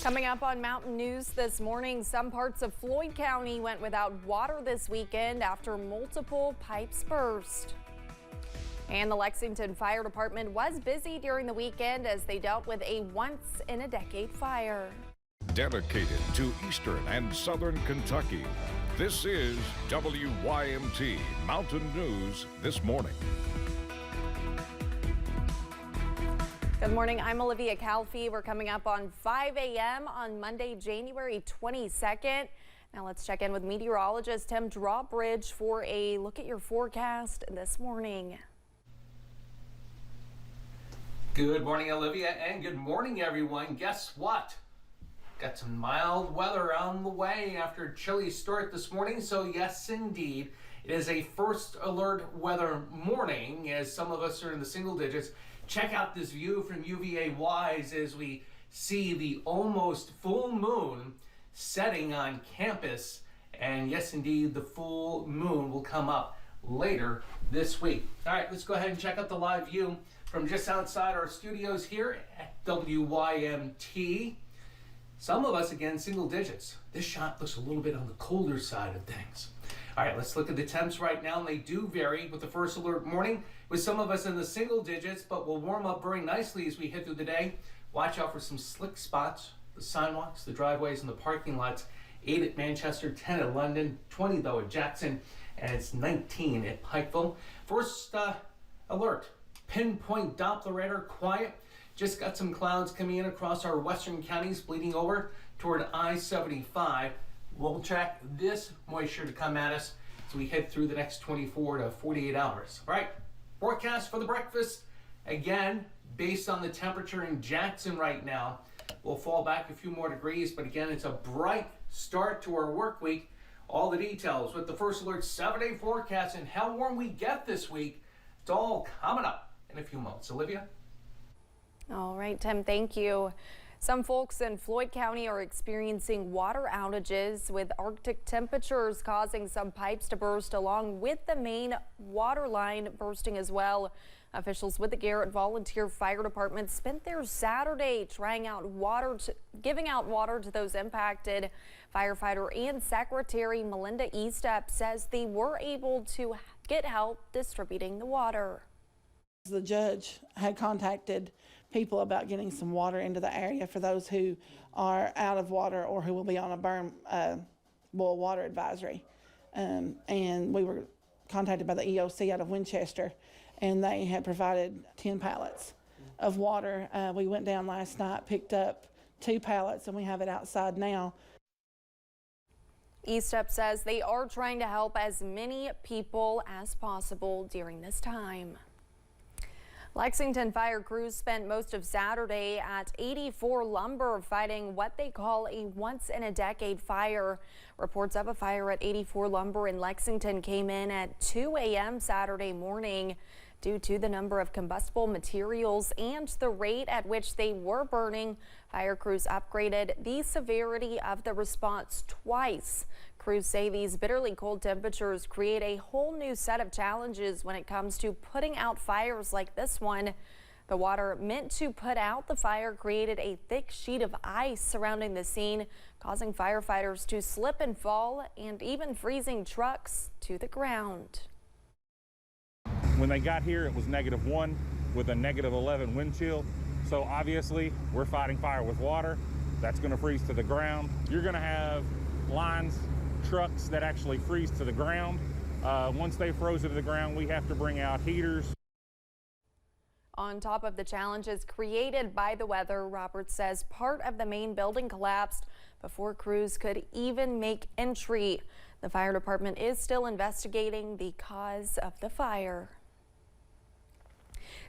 Coming up on Mountain News this morning, some parts of Floyd County went without water this weekend after multiple pipes burst. And the Lexington Fire Department was busy during the weekend as they dealt with a once-in-a-decade fire. Dedicated to Eastern and Southern Kentucky, this is WYMT Mountain News This Morning. Good morning, I'm Olivia Calfee. We're coming up on 5 a.m. on Monday, January 22nd. Now let's check in with meteorologist Tim Drawbridge for a look at your forecast this morning. Good morning, Olivia, and good morning, everyone. Guess what? Got some mild weather on the way after a chilly start this morning. So yes, indeed, it is a first alert weather morning as some of us are in the single digits. Check out this view from UVA Wise as we see the almost full moon setting on campus. And yes, indeed, the full moon will come up later this week. All right, let's go ahead and check out the live view from just outside our studios here at WYMT. Some of us, again, single digits. This shot looks a little bit on the colder side of things. All right, let's look at the temps right now, and they do vary with the first alert morning, with some of us in the single digits, but we'll warm up very nicely as we hit through the day. Watch out for some slick spots, the sidewalks, the driveways, and the parking lots. 8 at Manchester, 10 at London, 20 though at Jackson, and it's 19 at Pikeville. First alert, pinpoint Doppler radar quiet. Just got some clouds coming in across our western counties, bleeding over toward I-75. We'll track this moisture to come at us as we head through the next 24 to 48 hours. All right, forecast for the breakfast. Again, based on the temperature in Jackson right now, we'll fall back a few more degrees, but again, it's a bright start to our work week. All the details with the first alert 7-day forecast and how warm we get this week, it's all coming up in a few moments. Olivia? All right, Tim, thank you. Some folks in Floyd County are experiencing water outages with Arctic temperatures causing some pipes to burst along with the main water line bursting as well. Officials with the Garrett Volunteer Fire Department spent their Saturday giving out water to those impacted. Firefighter and Secretary Melinda Estep says they were able to get help distributing the water. The judge had contacted people about getting some water into the area for those who are out of water or who will be on a boil water advisory. And we were contacted by the EOC out of Winchester, and they had provided 10 pallets of water. We went down last night, picked up 2 pallets, and we have it outside now. Estep says they are trying to help as many people as possible during this time. Lexington fire crews spent most of Saturday at 84 Lumber fighting what they call a once-in-a-decade fire. Reports of a fire at 84 Lumber in Lexington came in at 2 a.m. Saturday morning. Due to the number of combustible materials and the rate at which they were burning, fire crews upgraded the severity of the response twice. Crews say these bitterly cold temperatures create a whole new set of challenges when it comes to putting out fires like this one. The water meant to put out the fire created a thick sheet of ice surrounding the scene, causing firefighters to slip and fall and even freezing trucks to the ground. When they got here, it was -1 with a -11 wind chill. So obviously we're fighting fire with water. That's going to freeze to the ground. You're going to have lines, trucks that actually freeze to the ground. Once they froze to the ground, we have to bring out heaters. On top of the challenges created by the weather, Roberts says part of the main building collapsed before crews could even make entry. The fire department is still investigating the cause of the fire.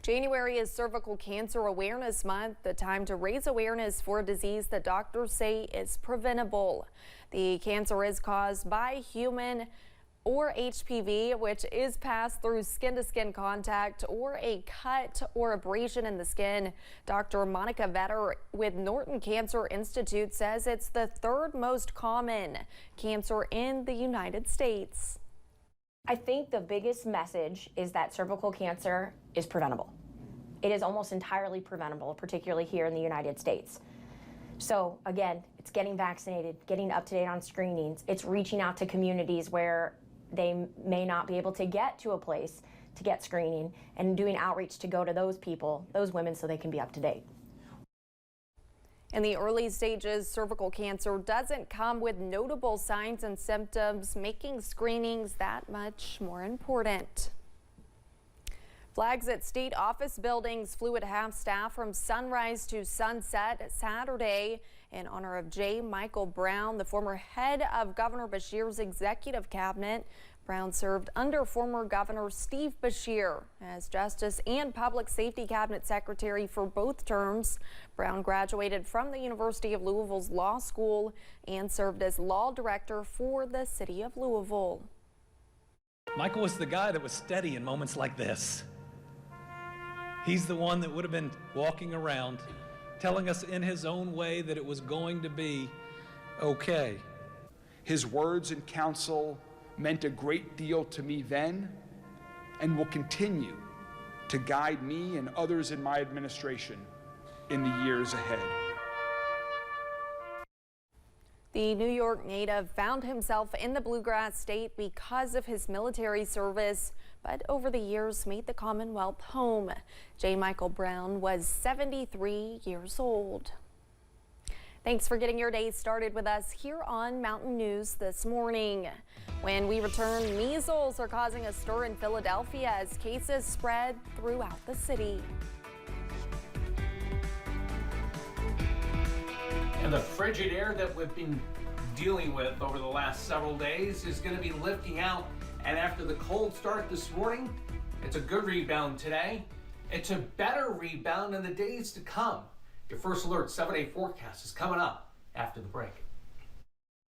January is Cervical Cancer Awareness Month, the time to raise awareness for a disease that doctors say is preventable. The cancer is caused by human or HPV, which is passed through skin-to-skin contact or a cut or abrasion in the skin. Dr. Monica Vetter with Norton Cancer Institute says it's the 3rd most common cancer in the United States. I think the biggest message is that cervical cancer is preventable. It is almost entirely preventable, particularly here in the United States. So again, it's getting vaccinated, getting up to date on screenings. It's reaching out to communities where they may not be able to get to a place to get screening and doing outreach to go to those people, those women, so they can be up to date. In the early stages, cervical cancer doesn't come with notable signs and symptoms, making screenings that much more important. Flags at state office buildings flew at half staff from sunrise to sunset Saturday in honor of J. Michael Brown, the former head of Governor Beshear's executive cabinet. Brown served under former Governor Steve Beshear as Justice and Public Safety Cabinet Secretary for both terms. Brown graduated from the University of Louisville's Law School and served as law director for the city of Louisville. Michael was the guy that was steady in moments like this. He's the one that would have been walking around telling us in his own way that it was going to be okay. His words and counsel meant a great deal to me then and will continue to guide me and others in my administration in the years ahead. The New York native found himself in the Bluegrass State because of his military service, but over the years made the Commonwealth home. J. Michael Brown was 73 years old. Thanks for getting your day started with us here on Mountain News this morning. When we return, measles are causing a stir in Philadelphia as cases spread throughout the city. And the frigid air that we've been dealing with over the last several days is going to be lifting out. And after the cold start this morning, it's a good rebound today. It's a better rebound in the days to come. Your first alert 7-day forecast is coming up after the break.